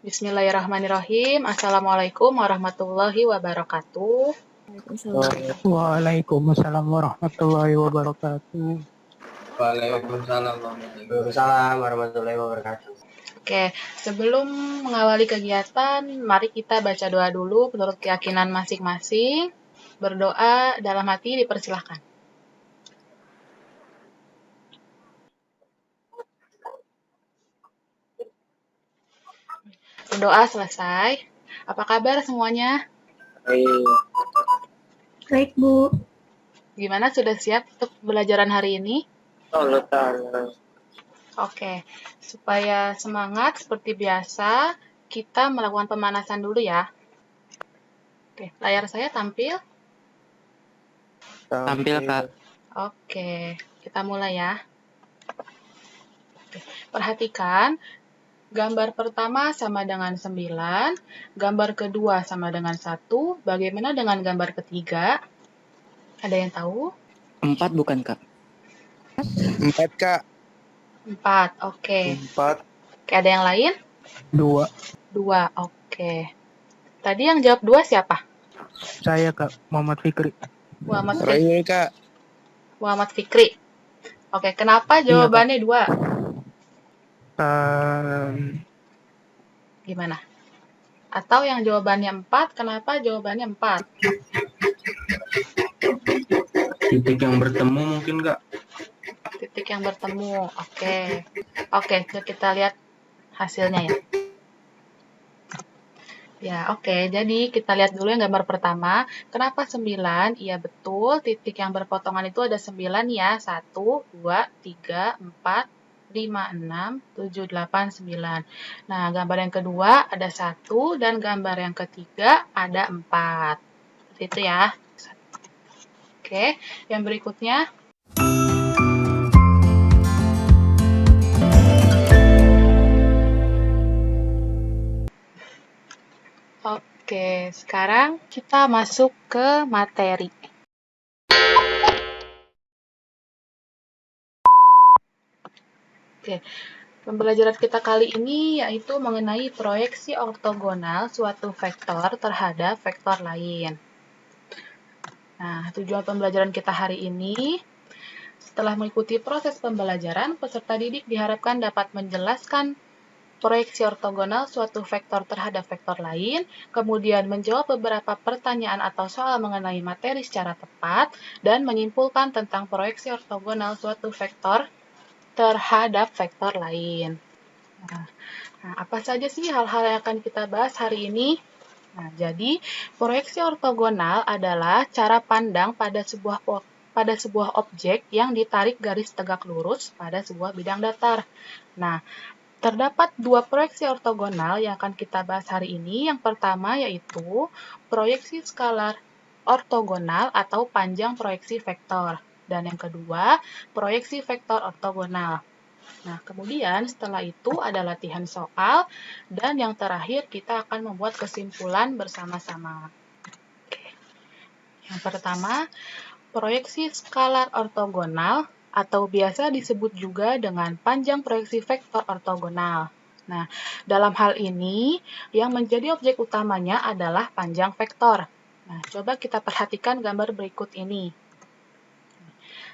Bismillahirrahmanirrahim. Assalamualaikum warahmatullahi wabarakatuh. Waalaikumsalam warahmatullahi wabarakatuh. Waalaikumsalam warahmatullahi wabarakatuh. Oke, sebelum mengawali kegiatan, mari kita baca doa dulu menurut keyakinan masing-masing. Berdoa dalam hati dipersilahkan. Berdoa selesai. Apa kabar semuanya? Baik, Bu. Gimana, sudah siap untuk pembelajaran hari ini? Allah Ta'ala. Oke, supaya semangat seperti biasa, kita melakukan pemanasan dulu ya. Oke, layar saya tampil. Tampil, Kak. Oke, kita mulai ya. Oke, perhatikan, gambar pertama sama dengan 9, gambar kedua sama dengan 1, bagaimana dengan gambar ketiga? Ada yang tahu? 4 bukan, Kak? 4, Kak. 4, oke. 4. Oke, ada yang lain? 2. 2, oke. Tadi yang jawab 2 siapa? Saya, Kak, Muhammad Fikri. Muhammad Fikri. Royul, Kak. Muhammad Fikri. Oke, kenapa jawabannya 2? Gimana? Atau yang jawabannya 4, kenapa jawabannya 4? Titik yang bertemu mungkin, Kak. Titik yang bertemu, oke. Oke, kita lihat hasilnya ya. Ya, oke. Jadi kita lihat dulu yang gambar pertama. Kenapa 9? Iya, betul. Titik yang berpotongan itu ada 9 ya. 1, 2, 3, 4, 5, 6, 7, 8, 9. Nah, gambar yang kedua ada 1 dan gambar yang ketiga ada 4. Seperti itu ya. Oke, yang berikutnya. Oke, sekarang kita masuk ke materi. Oke, pembelajaran kita kali ini yaitu mengenai proyeksi ortogonal suatu vektor terhadap vektor lain. Nah, tujuan pembelajaran kita hari ini, setelah mengikuti proses pembelajaran, peserta didik diharapkan dapat menjelaskan proyeksi ortogonal suatu vektor terhadap vektor lain, kemudian menjawab beberapa pertanyaan atau soal mengenai materi secara tepat, dan menyimpulkan tentang proyeksi ortogonal suatu vektor terhadap vektor lain. Nah, apa saja sih hal-hal yang akan kita bahas hari ini? Nah, jadi proyeksi ortogonal adalah cara pandang pada sebuah objek yang ditarik garis tegak lurus pada sebuah bidang datar. Nah, terdapat 2 proyeksi ortogonal yang akan kita bahas hari ini. Yang pertama yaitu proyeksi skalar ortogonal atau panjang proyeksi vektor. Dan yang kedua, proyeksi vektor ortogonal. Nah, kemudian setelah itu ada latihan soal, dan yang terakhir kita akan membuat kesimpulan bersama-sama. Yang pertama, proyeksi skalar ortogonal atau biasa disebut juga dengan panjang proyeksi vektor ortogonal. Nah, dalam hal ini, yang menjadi objek utamanya adalah panjang vektor. Nah, coba kita perhatikan gambar berikut ini.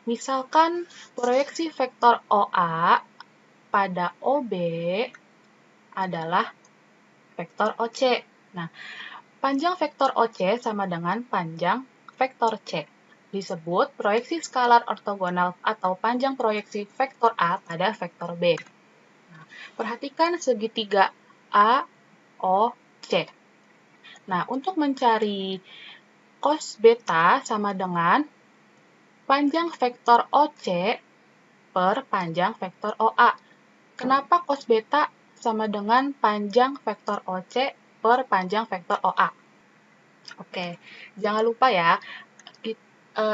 Misalkan proyeksi vektor OA pada OB adalah vektor OC. Nah, panjang vektor OC sama dengan panjang vektor C. Disebut proyeksi skalar ortogonal atau panjang proyeksi vektor A pada vektor B. Nah, perhatikan segitiga AOC. Nah, untuk mencari cos beta sama dengan panjang vektor OC per panjang vektor OA. Kenapa cos beta sama dengan panjang vektor OC per panjang vektor OA? Oke, jangan lupa ya,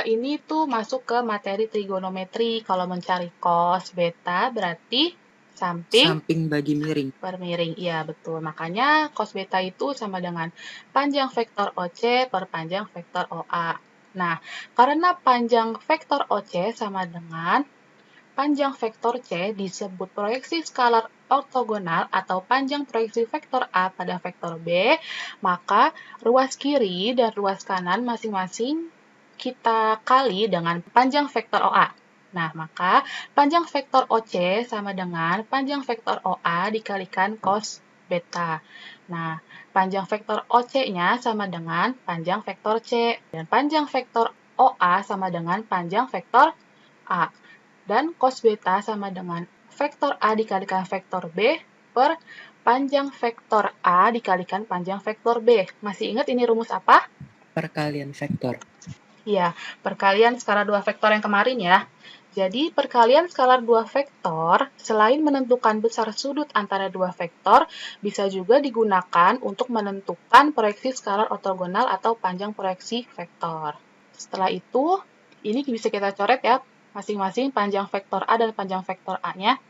ini tuh masuk ke materi trigonometri. Kalau mencari cos beta berarti samping bagi miring. per miring. Iya, betul. Makanya cos beta itu sama dengan panjang vektor OC per panjang vektor OA. Nah, karena panjang vektor OC sama dengan panjang vektor C disebut proyeksi skalar ortogonal atau panjang proyeksi vektor A pada vektor B, maka ruas kiri dan ruas kanan masing-masing kita kali dengan panjang vektor OA. Nah, maka panjang vektor OC sama dengan panjang vektor OA dikalikan cos beta. Nah, panjang vektor OC-nya sama dengan panjang vektor C. Dan panjang vektor OA sama dengan panjang vektor A. Dan cos beta sama dengan vektor A dikalikan vektor B per panjang vektor A dikalikan panjang vektor B. Masih ingat ini rumus apa? Perkalian vektor. Ya, perkalian skalar dua vektor yang kemarin ya. Jadi, perkalian skalar dua vektor, selain menentukan besar sudut antara dua vektor, bisa juga digunakan untuk menentukan proyeksi skalar ortogonal atau panjang proyeksi vektor. Setelah itu, ini bisa kita coret ya, masing-masing panjang vektor A dan panjang vektor A-nya.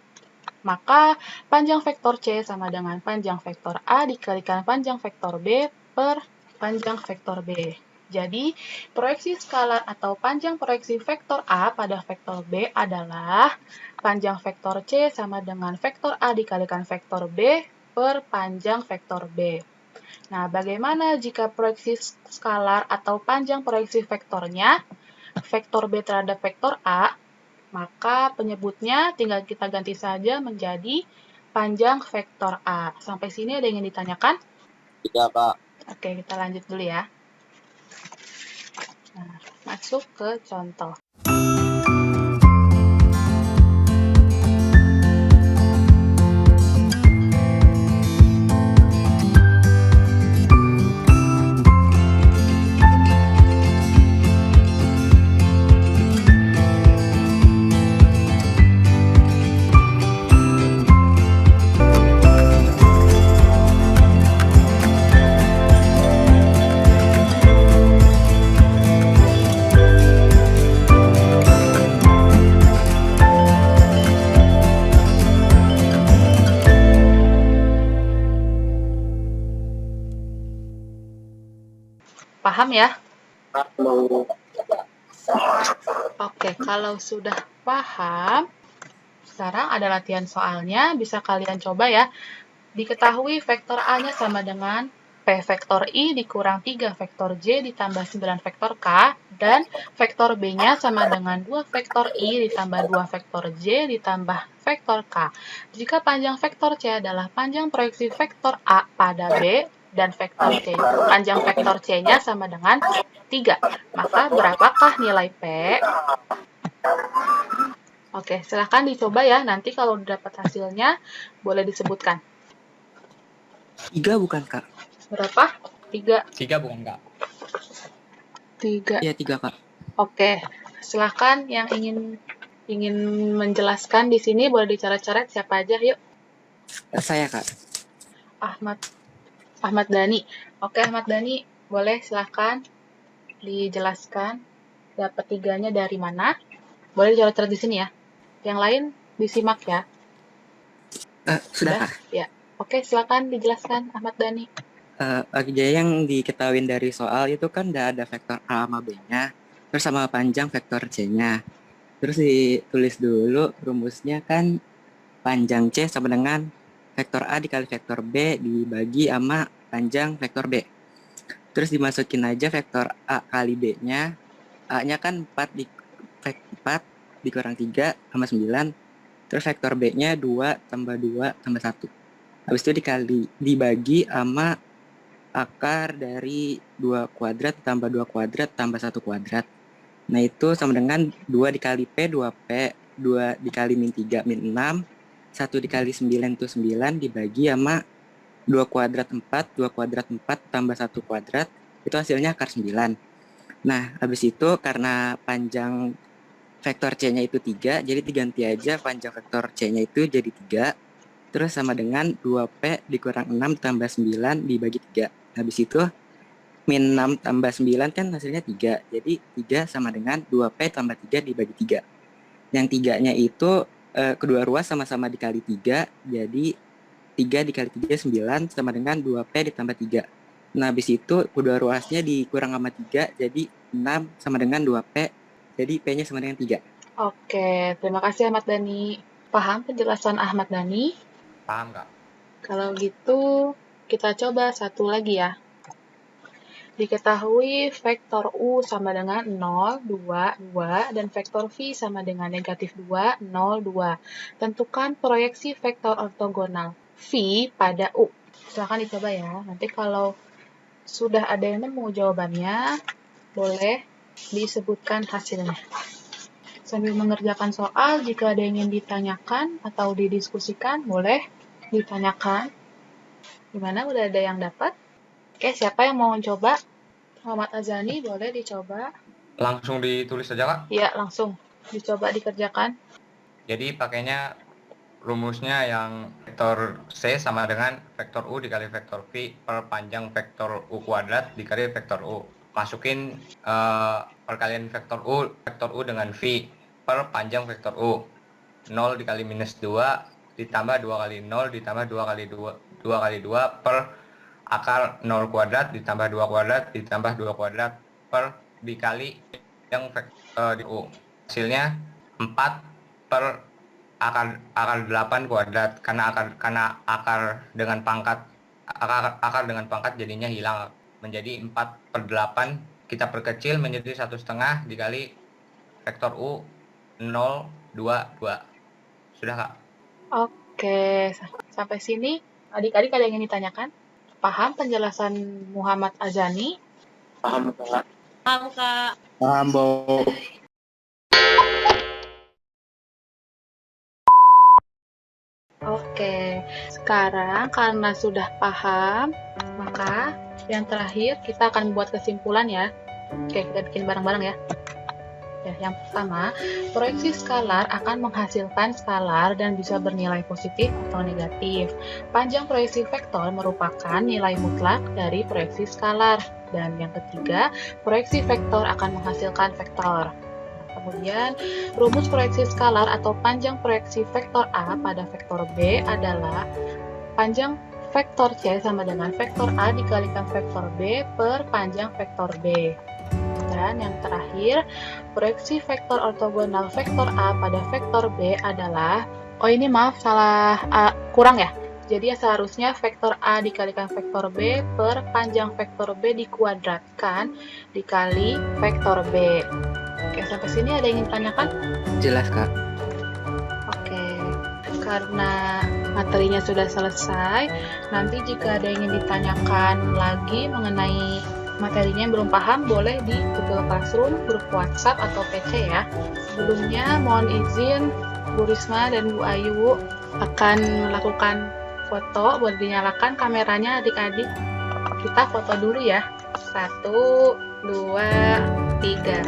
Maka, panjang vektor C sama dengan panjang vektor A dikalikan panjang vektor B per panjang vektor B. Jadi, proyeksi skalar atau panjang proyeksi vektor A pada vektor B adalah panjang vektor C sama dengan vektor A dikalikan vektor B per panjang vektor B. Nah, bagaimana jika proyeksi skalar atau panjang proyeksi vektornya, vektor B terhadap vektor A, maka penyebutnya tinggal kita ganti saja menjadi panjang vektor A. Sampai sini ada yang ingin ditanyakan? Tidak, Kak. Oke, kita lanjut dulu ya. Nah, masuk ke contoh. Paham ya? Oke, kalau sudah paham, sekarang ada latihan soalnya, bisa kalian coba ya. Diketahui vektor A-nya sama dengan P vektor I dikurang 3 vektor J ditambah 9 vektor K, dan vektor B-nya sama dengan 2 vektor I ditambah 2 vektor J ditambah vektor K. Jika panjang vektor C adalah panjang proyeksi vektor A pada B, dan vektor C, panjang vektor C-nya sama dengan 3. Maka berapakah nilai P? Oke, silahkan dicoba ya. Nanti kalau dapat hasilnya, boleh disebutkan. 3 bukan, Kak? Berapa? 3. 3 bukan, Kak? 3. Iya, 3, Kak. Oke, silahkan yang ingin menjelaskan di sini, boleh dicoret-coret siapa aja, yuk. Saya, Kak. Ahmad Dhani. Oke, Ahmad Dhani, boleh silahkan dijelaskan dapat 3-nya dari mana. Boleh dicoret-coret di sini ya. Yang lain disimak ya. Sudah, Kak. Ya. Oke, silakan dijelaskan Ahmad Dhani. Jadi yang diketahui dari soal itu kan udah ada vektor A sama B-nya, terus sama panjang vektor C-nya. Terus ditulis dulu rumusnya kan panjang C sama dengan vektor A dikali vektor B dibagi sama panjang vektor B. Terus dimasukin aja vektor A kali B-nya. A-nya kan 4 dikurang 3 sama 9. Terus vektor B-nya 2 tambah 2 tambah 1. Habis itu dibagi sama akar dari 2 kuadrat tambah 2 kuadrat tambah 1 kuadrat. Nah, itu sama dengan 2 dikali P, 2P, 2 dikali min 3, min 6, 1 dikali 9 itu 9, dibagi sama 2 kuadrat 4, 2 kuadrat 4 tambah 1 kuadrat, itu hasilnya akar 9. Nah, habis itu karena panjang vektor C-nya itu 3, jadi diganti aja panjang vektor C-nya itu jadi 3, terus sama dengan 2P dikurang 6 tambah 9 dibagi 3. Habis itu min 6 tambah 9 kan hasilnya 3. Jadi 3 sama dengan 2P tambah 3 dibagi 3. Yang 3-nya itu kedua ruas sama-sama dikali 3. Jadi 3 dikali 3 9 sama dengan 2P ditambah 3. Nah, habis itu kedua ruasnya dikurang sama 3. Jadi 6 sama dengan 2P. Jadi P-nya sama dengan 3. Oke, terima kasih Ahmad Dhani. Paham penjelasan Ahmad Dhani? Paham nggak? Kalau gitu, kita coba satu lagi ya. Diketahui vektor U sama dengan 0, 2, 2, dan vektor V sama dengan negatif 2, 0, 2. Tentukan proyeksi vektor ortogonal V pada U. Silahkan dicoba ya. Nanti kalau sudah ada yang nemu jawabannya, boleh disebutkan hasilnya. Sambil mengerjakan soal, jika ada yang ingin ditanyakan atau didiskusikan, boleh ditanyakan. Gimana, udah ada yang dapat? Oke, siapa yang mau mencoba? Muhammad Azani, boleh dicoba. Langsung ditulis aja, Kak. Iya, langsung dicoba dikerjakan. Jadi pakainya rumusnya yang vektor C sama dengan vektor U dikali vektor V per panjang vektor U kuadrat dikali vektor U. Masukin perkalian vektor U dengan V per panjang vektor U. 0 dikali minus 2 ditambah 2 kali 0 ditambah 2 kali 2 per akar 0 kuadrat ditambah 2 kuadrat ditambah 2 kuadrat per dikali yang vektor di U. Hasilnya 4 per akar 8 kuadrat karena akar dengan pangkat jadinya hilang menjadi 4 per 8, kita perkecil menjadi 1,5 dikali vektor U 0, 2, 2. Sudah, Kak? Oke, sampai sini adik-adik ada yang ingin ditanyakan? Paham penjelasan Muhammad Azani? Paham, Kak. Paham, Kak. Paham, Bo. Oke, sekarang karena sudah paham, maka yang terakhir kita akan membuat kesimpulan ya. Oke, kita bikin bareng-bareng ya. Ya, yang pertama, proyeksi skalar akan menghasilkan skalar dan bisa bernilai positif atau negatif. Panjang proyeksi vektor merupakan nilai mutlak dari proyeksi skalar. Dan yang ketiga, proyeksi vektor akan menghasilkan vektor. Kemudian, rumus proyeksi skalar atau panjang proyeksi vektor A pada vektor B adalah panjang vektor C sama dengan vektor A dikalikan vektor B per panjang vektor B. Dan yang terakhir, proyeksi vektor ortogonal vektor A pada vektor B adalah, ini maaf, salah, kurang ya. Jadi seharusnya vektor A dikalikan vektor B per panjang vektor B dikuadratkan dikali vektor B. Oke, sampai sini ada yang ingin tanyakan? Jelas, Kak. Oke, karena materinya sudah selesai, nanti jika ada yang ingin ditanyakan lagi mengenai materinya yang belum paham, boleh di Google Classroom, grup WhatsApp, atau PC ya. Sebelumnya, mohon izin Bu Risma dan Bu Ayu akan melakukan foto. Boleh dinyalakan kameranya adik-adik. Kita foto dulu ya. 1, 2, 3.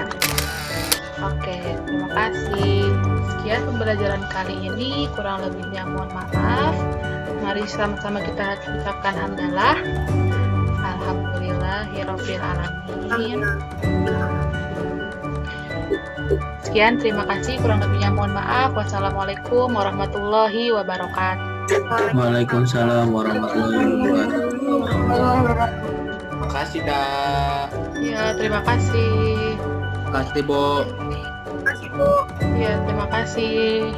Oke, terima kasih. Sekian pembelajaran kali ini, kurang lebihnya mohon maaf. Mari sama-sama kita ucapkan hamdalah. Alhamdulillahirabbil alamin. Sekian, terima kasih. Kurang lebihnya mohon maaf. Wassalamualaikum warahmatullahi wabarakatuh. Waalaikumsalam warahmatullahi wabarakatuh. Terima kasih, Kak. Ya, terima kasih. Terima kasih, Bo. Ya, terima kasih.